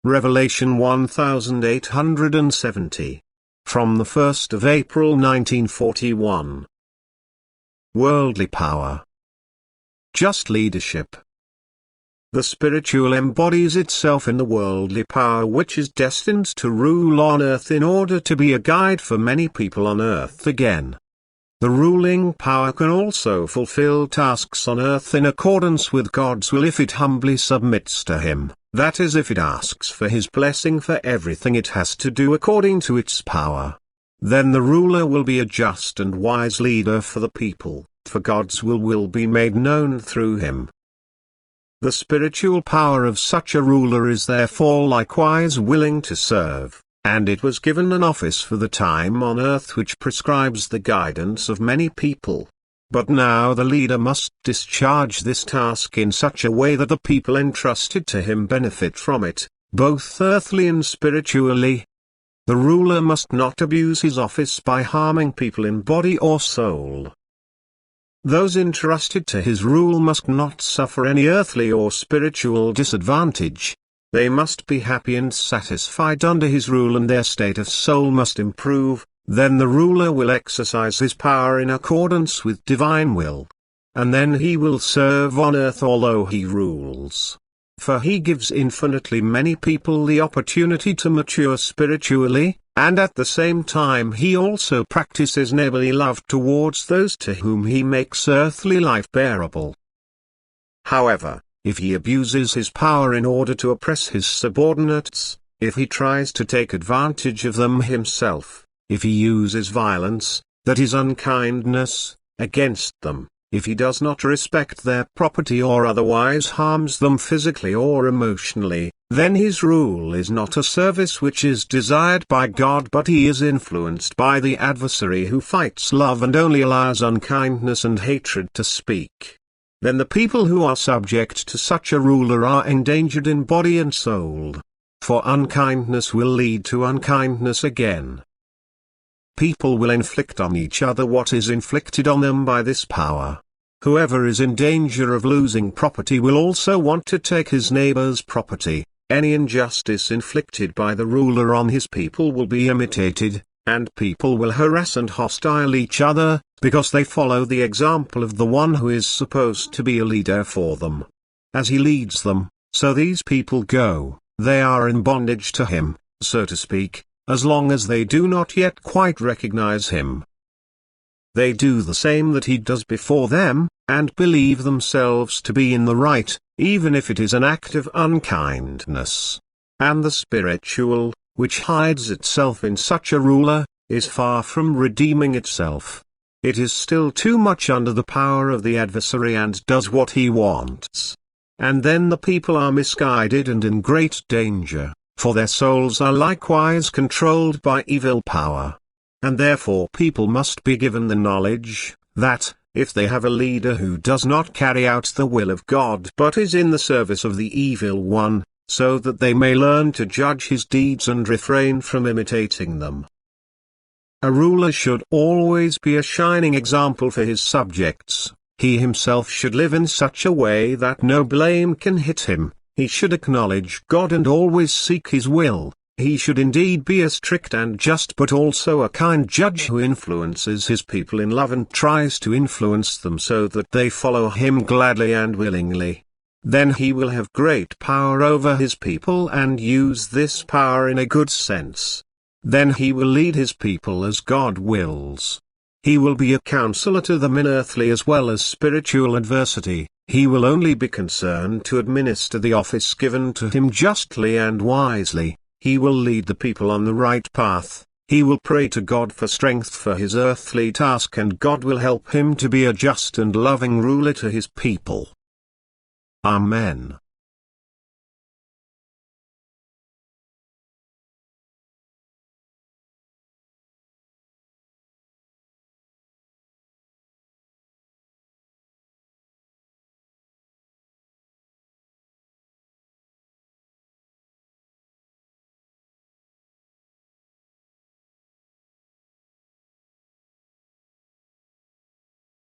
Revelation 1870. From the 1st of April 1941. Worldly power. Just leadership. The spiritual embodies itself in the worldly power which is destined to rule on earth in order to be a guide for many people on earth again. The ruling power can also fulfill tasks on earth in accordance with God's will if it humbly submits to Him, that is, if it asks for His blessing for everything it has to do according to its power. Then the ruler will be a just and wise leader for the people, for God's will be made known through him. The spiritual power of such a ruler is therefore likewise willing to serve, and it was given an office for the time on earth which prescribes the guidance of many people. But now the leader must discharge this task in such a way that the people entrusted to him benefit from it, both earthly and spiritually. The ruler must not abuse his office by harming people in body or soul. Those entrusted to his rule must not suffer any earthly or spiritual disadvantage. They must be happy and satisfied under his rule, and their state of soul must improve. Then the ruler will exercise his power in accordance with divine will. And then he will serve on earth although he rules. For he gives infinitely many people the opportunity to mature spiritually, and at the same time he also practices neighborly love towards those to whom he makes earthly life bearable. However, if he abuses his power in order to oppress his subordinates, if he tries to take advantage of them himself, if he uses violence, that is unkindness, against them, if he does not respect their property or otherwise harms them physically or emotionally, then his rule is not a service which is desired by God, but he is influenced by the adversary who fights love and only allows unkindness and hatred to speak. Then the people who are subject to such a ruler are endangered in body and soul. For unkindness will lead to unkindness again. People will inflict on each other what is inflicted on them by this power. Whoever is in danger of losing property will also want to take his neighbor's property. Any injustice inflicted by the ruler on his people will be imitated, and people will harass and hostile each other, because they follow the example of the one who is supposed to be a leader for them. As he leads them, so these people go. They are in bondage to him, so to speak, as long as they do not yet quite recognize him. They do the same that he does before them, and believe themselves to be in the right, even if it is an act of unkindness. And the spiritual, which hides itself in such a ruler, is far from redeeming itself. It is still too much under the power of the adversary and does what he wants. And then the people are misguided and in great danger, for their souls are likewise controlled by evil power. And therefore people must be given the knowledge, that, if they have a leader who does not carry out the will of God but is in the service of the evil one, so that they may learn to judge his deeds and refrain from imitating them. A ruler should always be a shining example for his subjects. He himself should live in such a way that no blame can hit him. He should acknowledge God and always seek his will. He should indeed be a strict and just but also a kind judge who influences his people in love and tries to influence them so that they follow him gladly and willingly. Then he will have great power over his people and use this power in a good sense. Then he will lead his people as God wills. He will be a counselor to them in earthly as well as spiritual adversity. He will only be concerned to administer the office given to him justly and wisely. He will lead the people on the right path. He will pray to God for strength for his earthly task, and God will help him to be a just and loving ruler to his people. Amen.